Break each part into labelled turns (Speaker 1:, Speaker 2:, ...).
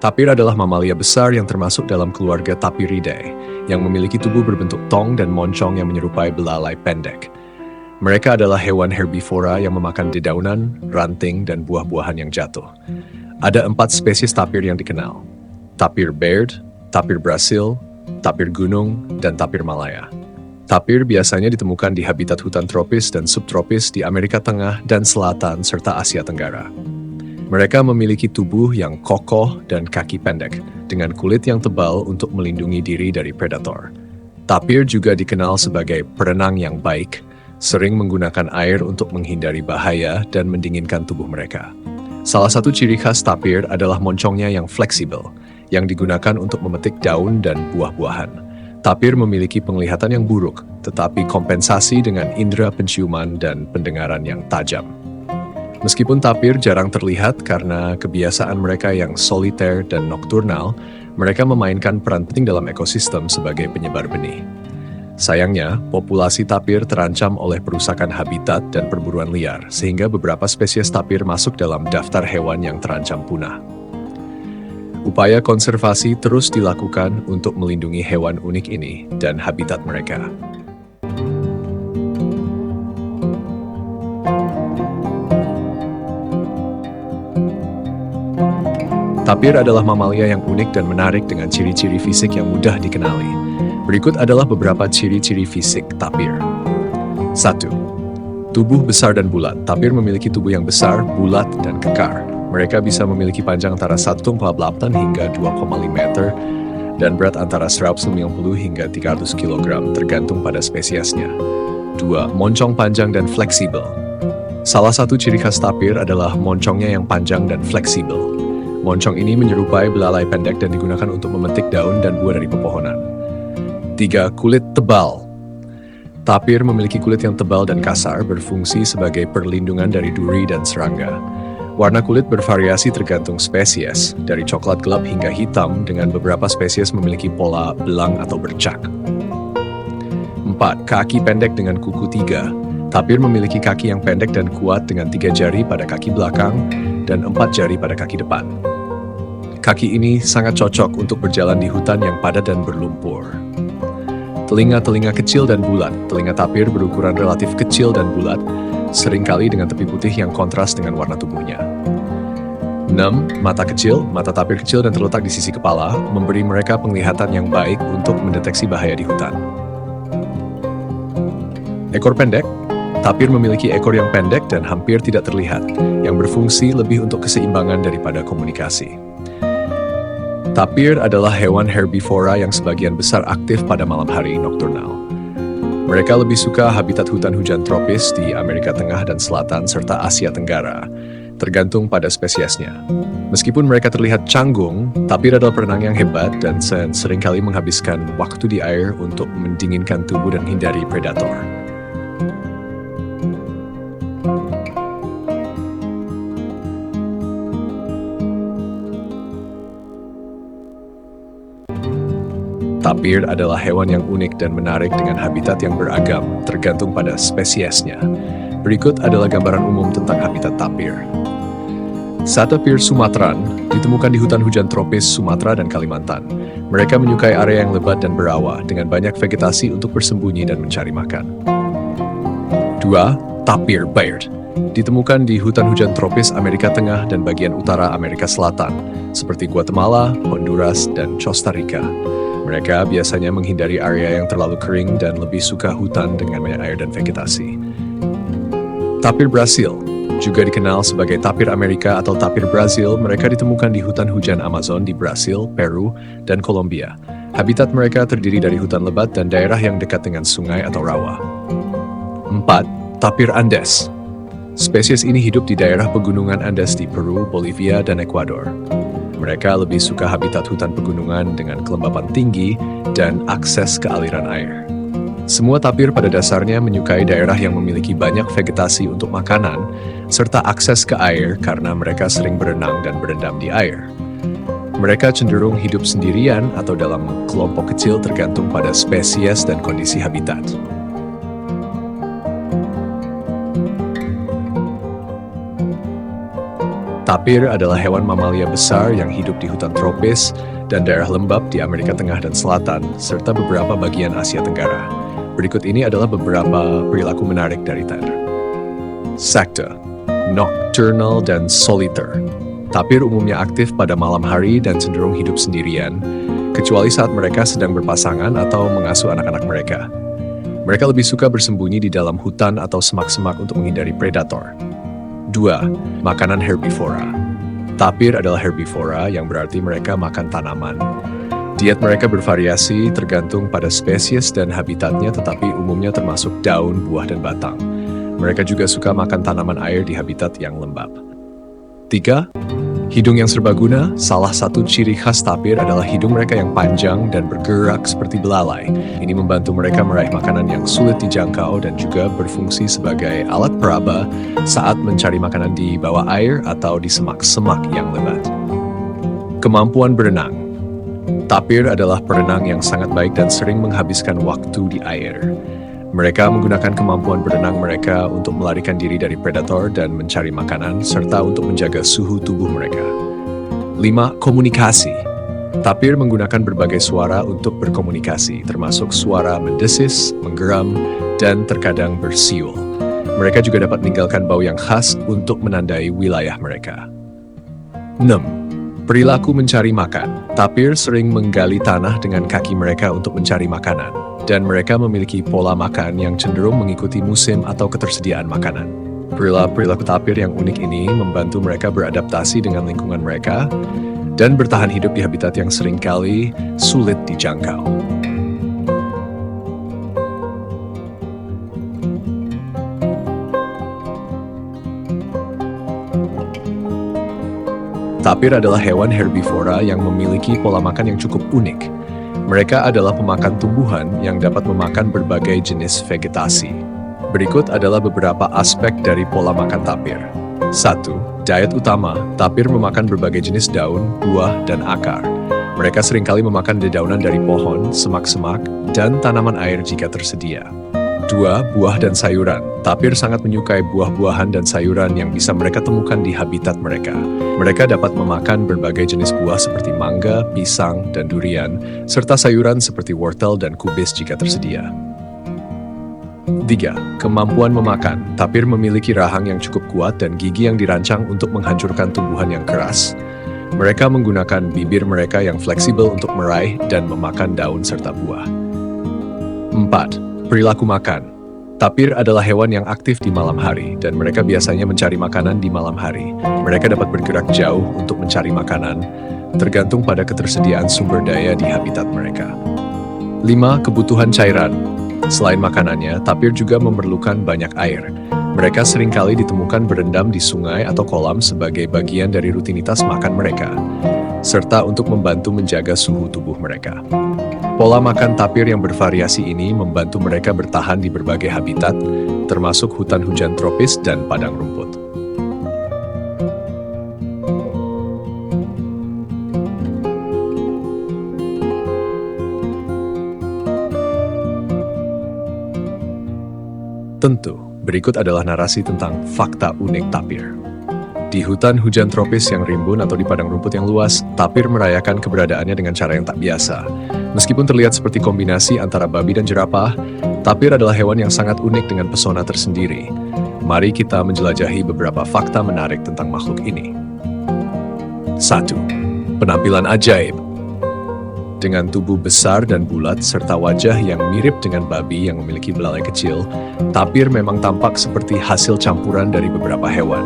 Speaker 1: Tapir adalah mamalia besar yang termasuk dalam keluarga Tapiridae, yang memiliki tubuh berbentuk tong dan moncong yang menyerupai belalai pendek. Mereka adalah hewan herbivora yang memakan dedaunan, ranting, dan buah-buahan yang jatuh. Ada 4 spesies tapir yang dikenal: tapir Baird, tapir Brasil, tapir gunung, dan tapir Malaya. Tapir biasanya ditemukan di habitat hutan tropis dan subtropis di Amerika Tengah dan Selatan serta Asia Tenggara. Mereka memiliki tubuh yang kokoh dan kaki pendek, dengan kulit yang tebal untuk melindungi diri dari predator. Tapir juga dikenal sebagai perenang yang baik, sering menggunakan air untuk menghindari bahaya dan mendinginkan tubuh mereka. Salah satu ciri khas tapir adalah moncongnya yang fleksibel, yang digunakan untuk memetik daun dan buah-buahan. Tapir memiliki penglihatan yang buruk, tetapi kompensasi dengan indera penciuman dan pendengaran yang tajam. Meskipun tapir jarang terlihat karena kebiasaan mereka yang soliter dan nokturnal, mereka memainkan peran penting dalam ekosistem sebagai penyebar benih. Sayangnya, populasi tapir terancam oleh perusakan habitat dan perburuan liar, sehingga beberapa spesies tapir masuk dalam daftar hewan yang terancam punah. Upaya konservasi terus dilakukan untuk melindungi hewan unik ini dan habitat mereka. Tapir adalah mamalia yang unik dan menarik dengan ciri-ciri fisik yang mudah dikenali. Berikut adalah beberapa ciri-ciri fisik tapir. 1. Tubuh besar dan bulat. Tapir memiliki tubuh yang besar, bulat, dan kekar. Mereka bisa memiliki panjang antara 1,8 hingga 2,5 meter dan berat antara 190 hingga 300 kg tergantung pada spesiesnya. 2. Moncong panjang dan fleksibel. Salah satu ciri khas tapir adalah moncongnya yang panjang dan fleksibel. Moncong ini menyerupai belalai pendek dan digunakan untuk memetik daun dan buah dari pepohonan. 3. Kulit tebal. Tapir memiliki kulit yang tebal dan kasar, berfungsi sebagai perlindungan dari duri dan serangga. Warna kulit bervariasi tergantung spesies, dari coklat gelap hingga hitam, dengan beberapa spesies memiliki pola belang atau bercak. 4. Kaki pendek dengan kuku 3. Tapir memiliki kaki yang pendek dan kuat dengan 3 jari pada kaki belakang dan 4 jari pada kaki depan. Kaki ini sangat cocok untuk berjalan di hutan yang padat dan berlumpur. Telinga-telinga kecil dan bulat. Telinga tapir berukuran relatif kecil dan bulat, seringkali dengan tepi putih yang kontras dengan warna tubuhnya. 6. Mata kecil. Mata tapir kecil dan terletak di sisi kepala, memberi mereka penglihatan yang baik untuk mendeteksi bahaya di hutan. Ekor pendek. Tapir memiliki ekor yang pendek dan hampir tidak terlihat, yang berfungsi lebih untuk keseimbangan daripada komunikasi. Tapir adalah hewan herbivora yang sebagian besar aktif pada malam hari nokturnal. Mereka lebih suka habitat hutan hujan tropis di Amerika Tengah dan Selatan serta Asia Tenggara, tergantung pada spesiesnya. Meskipun mereka terlihat canggung, tapir adalah perenang yang hebat dan seringkali menghabiskan waktu di air untuk mendinginkan tubuh dan hindari predator. Tapir adalah hewan yang unik dan menarik dengan habitat yang beragam, tergantung pada spesiesnya. Berikut adalah gambaran umum tentang habitat tapir. Satapir sumatran ditemukan di hutan hujan tropis Sumatera dan Kalimantan. Mereka menyukai area yang lebat dan berawa, dengan banyak vegetasi untuk bersembunyi dan mencari makan. 2. Tapir Baird ditemukan di hutan hujan tropis Amerika Tengah dan bagian utara Amerika Selatan, seperti Guatemala, Honduras, dan Costa Rica. Mereka biasanya menghindari area yang terlalu kering dan lebih suka hutan dengan banyak air dan vegetasi. Tapir Brasil, juga dikenal sebagai tapir Amerika atau tapir Brazil, mereka ditemukan di hutan hujan Amazon di Brasil, Peru, dan Kolombia. Habitat mereka terdiri dari hutan lebat dan daerah yang dekat dengan sungai atau rawa. 4. Tapir Andes. Spesies ini hidup di daerah pegunungan Andes di Peru, Bolivia, dan Ekuador. Mereka lebih suka habitat hutan pegunungan dengan kelembapan tinggi dan akses ke aliran air. Semua tapir pada dasarnya menyukai daerah yang memiliki banyak vegetasi untuk makanan, serta akses ke air karena mereka sering berenang dan berendam di air. Mereka cenderung hidup sendirian atau dalam kelompok kecil tergantung pada spesies dan kondisi habitat. Tapir adalah hewan mamalia besar yang hidup di hutan tropis dan daerah lembab di Amerika Tengah dan Selatan, serta beberapa bagian Asia Tenggara. Berikut ini adalah beberapa perilaku menarik dari tapir. Sakte, nocturnal dan soliter. Tapir umumnya aktif pada malam hari dan cenderung hidup sendirian, kecuali saat mereka sedang berpasangan atau mengasuh anak-anak mereka. Mereka lebih suka bersembunyi di dalam hutan atau semak-semak untuk menghindari predator. 2. Makanan herbivora. Tapir adalah herbivora yang berarti mereka makan tanaman. Diet mereka bervariasi tergantung pada spesies dan habitatnya, tetapi umumnya termasuk daun, buah, dan batang. Mereka juga suka makan tanaman air di habitat yang lembab. 3. Hidung yang serbaguna. Salah satu ciri khas tapir adalah hidung mereka yang panjang dan bergerak seperti belalai. Ini membantu mereka meraih makanan yang sulit dijangkau dan juga berfungsi sebagai alat peraba saat mencari makanan di bawah air atau di semak-semak yang lebat. Kemampuan berenang. Tapir adalah perenang yang sangat baik dan sering menghabiskan waktu di air. Mereka menggunakan kemampuan berenang mereka untuk melarikan diri dari predator dan mencari makanan, serta untuk menjaga suhu tubuh mereka. 5. Komunikasi. Tapir menggunakan berbagai suara untuk berkomunikasi, termasuk suara mendesis, menggeram, dan terkadang bersiul. Mereka juga dapat meninggalkan bau yang khas untuk menandai wilayah mereka. 6. Perilaku mencari makan. Tapir sering menggali tanah dengan kaki mereka untuk mencari makanan, dan mereka memiliki pola makan yang cenderung mengikuti musim atau ketersediaan makanan. Perilaku tapir yang unik ini membantu mereka beradaptasi dengan lingkungan mereka dan bertahan hidup di habitat yang seringkali sulit dijangkau. Tapir adalah hewan herbivora yang memiliki pola makan yang cukup unik. Mereka adalah pemakan tumbuhan yang dapat memakan berbagai jenis vegetasi. Berikut adalah beberapa aspek dari pola makan tapir. 1. Diet utama. Tapir memakan berbagai jenis daun, buah, dan akar. Mereka seringkali memakan dedaunan dari pohon, semak-semak, dan tanaman air jika tersedia. 2. Buah dan sayuran. Tapir sangat menyukai buah-buahan dan sayuran yang bisa mereka temukan di habitat mereka. Mereka dapat memakan berbagai jenis buah seperti mangga, pisang, dan durian, serta sayuran seperti wortel dan kubis jika tersedia. 3. Kemampuan memakan. Tapir memiliki rahang yang cukup kuat dan gigi yang dirancang untuk menghancurkan tumbuhan yang keras. Mereka menggunakan bibir mereka yang fleksibel untuk meraih dan memakan daun serta buah. 4. Perilaku makan. Tapir adalah hewan yang aktif di malam hari, dan mereka biasanya mencari makanan di malam hari. Mereka dapat bergerak jauh untuk mencari makanan, tergantung pada ketersediaan sumber daya di habitat mereka. 5. Kebutuhan cairan. Selain makanannya, tapir juga memerlukan banyak air. Mereka seringkali ditemukan berendam di sungai atau kolam sebagai bagian dari rutinitas makan mereka, serta untuk membantu menjaga suhu tubuh mereka. Pola makan tapir yang bervariasi ini membantu mereka bertahan di berbagai habitat, termasuk hutan hujan tropis dan padang rumput. Tentu, berikut adalah narasi tentang fakta unik tapir. Di hutan hujan tropis yang rimbun atau di padang rumput yang luas, tapir merayakan keberadaannya dengan cara yang tak biasa. Meskipun terlihat seperti kombinasi antara babi dan jerapah, tapir adalah hewan yang sangat unik dengan pesona tersendiri. Mari kita menjelajahi beberapa fakta menarik tentang makhluk ini. 1. Penampilan ajaib. Dengan tubuh besar dan bulat serta wajah yang mirip dengan babi yang memiliki belalai kecil, tapir memang tampak seperti hasil campuran dari beberapa hewan.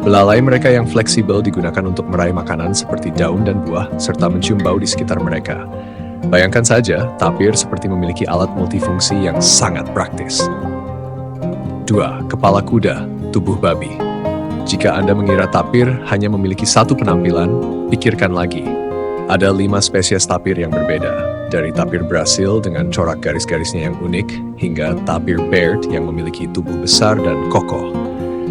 Speaker 1: Belalai mereka yang fleksibel digunakan untuk meraih makanan seperti daun dan buah, serta mencium bau di sekitar mereka. Bayangkan saja, tapir seperti memiliki alat multifungsi yang sangat praktis. 2. Kepala kuda, tubuh babi. Jika Anda mengira tapir hanya memiliki satu penampilan, pikirkan lagi. Ada 5 spesies tapir yang berbeda, dari tapir Brasil dengan corak garis-garisnya yang unik, hingga tapir Baird yang memiliki tubuh besar dan kokoh.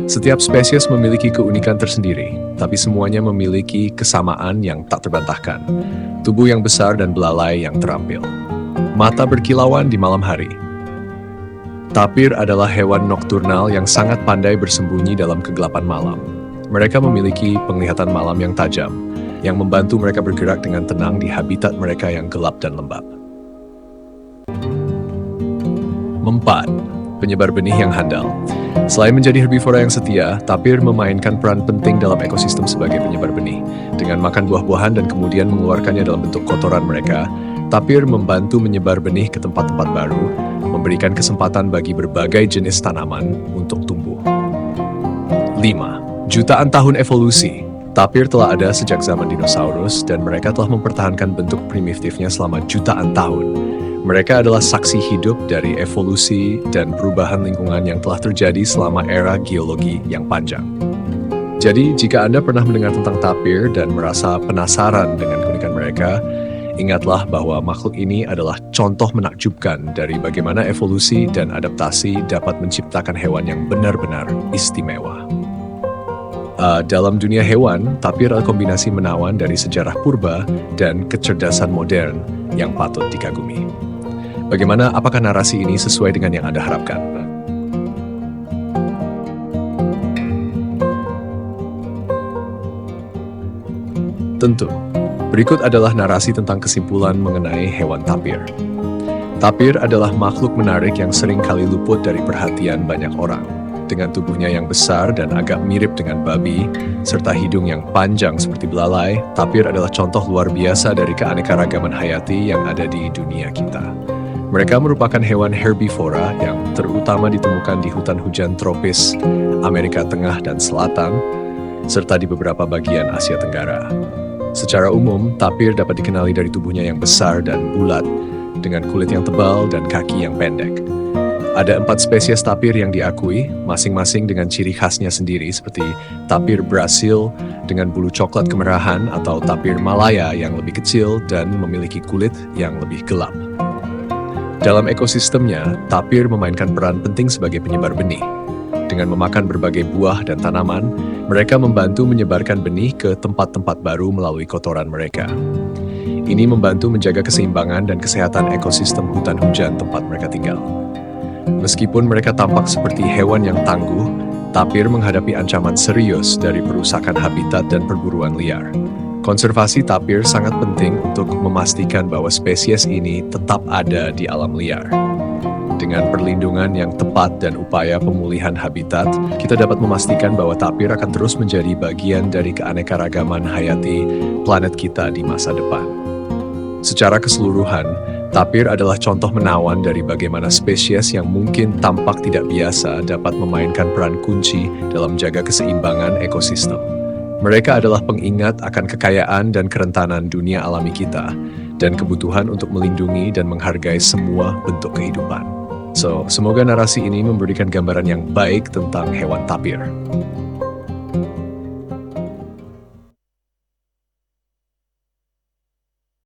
Speaker 1: Setiap spesies memiliki keunikan tersendiri, tapi semuanya memiliki kesamaan yang tak terbantahkan. Tubuh yang besar dan belalai yang terampil. Mata berkilauan di malam hari. Tapir adalah hewan nokturnal yang sangat pandai bersembunyi dalam kegelapan malam. Mereka memiliki penglihatan malam yang tajam, yang membantu mereka bergerak dengan tenang di habitat mereka yang gelap dan lembab. 4. Penyebar benih yang handal. Selain menjadi herbivora yang setia, tapir memainkan peran penting dalam ekosistem sebagai penyebar benih. Dengan makan buah-buahan dan kemudian mengeluarkannya dalam bentuk kotoran mereka, tapir membantu menyebar benih ke tempat-tempat baru, memberikan kesempatan bagi berbagai jenis tanaman untuk tumbuh. 5. Jutaan tahun evolusi. Tapir telah ada sejak zaman dinosaurus dan mereka telah mempertahankan bentuk primitifnya selama jutaan tahun. Mereka adalah saksi hidup dari evolusi dan perubahan lingkungan yang telah terjadi selama era geologi yang panjang. Jadi, jika Anda pernah mendengar tentang tapir dan merasa penasaran dengan keunikan mereka, ingatlah bahwa makhluk ini adalah contoh menakjubkan dari bagaimana evolusi dan adaptasi dapat menciptakan hewan yang benar-benar istimewa. Dalam dunia hewan, tapir adalah kombinasi menawan dari sejarah purba dan kecerdasan modern yang patut dikagumi. Bagaimana, apakah narasi ini sesuai dengan yang Anda harapkan? Tentu. Berikut adalah narasi tentang kesimpulan mengenai hewan tapir. Tapir adalah makhluk menarik yang sering kali luput dari perhatian banyak orang. Dengan tubuhnya yang besar dan agak mirip dengan babi, serta hidung yang panjang seperti belalai, tapir adalah contoh luar biasa dari keanekaragaman hayati yang ada di dunia kita. Mereka merupakan hewan herbivora yang terutama ditemukan di hutan hujan tropis Amerika Tengah dan Selatan, serta di beberapa bagian Asia Tenggara. Secara umum, tapir dapat dikenali dari tubuhnya yang besar dan bulat, dengan kulit yang tebal dan kaki yang pendek. Ada 4 spesies tapir yang diakui, masing-masing dengan ciri khasnya sendiri seperti tapir Brasil dengan bulu coklat kemerahan atau tapir Malaya yang lebih kecil dan memiliki kulit yang lebih gelap. Dalam ekosistemnya, tapir memainkan peran penting sebagai penyebar benih. Dengan memakan berbagai buah dan tanaman, mereka membantu menyebarkan benih ke tempat-tempat baru melalui kotoran mereka. Ini membantu menjaga keseimbangan dan kesehatan ekosistem hutan hujan tempat mereka tinggal. Meskipun mereka tampak seperti hewan yang tangguh, tapir menghadapi ancaman serius dari perusakan habitat dan perburuan liar. Konservasi tapir sangat penting untuk memastikan bahwa spesies ini tetap ada di alam liar. Dengan perlindungan yang tepat dan upaya pemulihan habitat, kita dapat memastikan bahwa tapir akan terus menjadi bagian dari keanekaragaman hayati planet kita di masa depan. Secara keseluruhan, tapir adalah contoh menawan dari bagaimana spesies yang mungkin tampak tidak biasa dapat memainkan peran kunci dalam menjaga keseimbangan ekosistem. Mereka adalah pengingat akan kekayaan dan kerentanan dunia alami kita, dan kebutuhan untuk melindungi dan menghargai semua bentuk kehidupan. Semoga narasi ini memberikan gambaran yang baik tentang hewan tapir.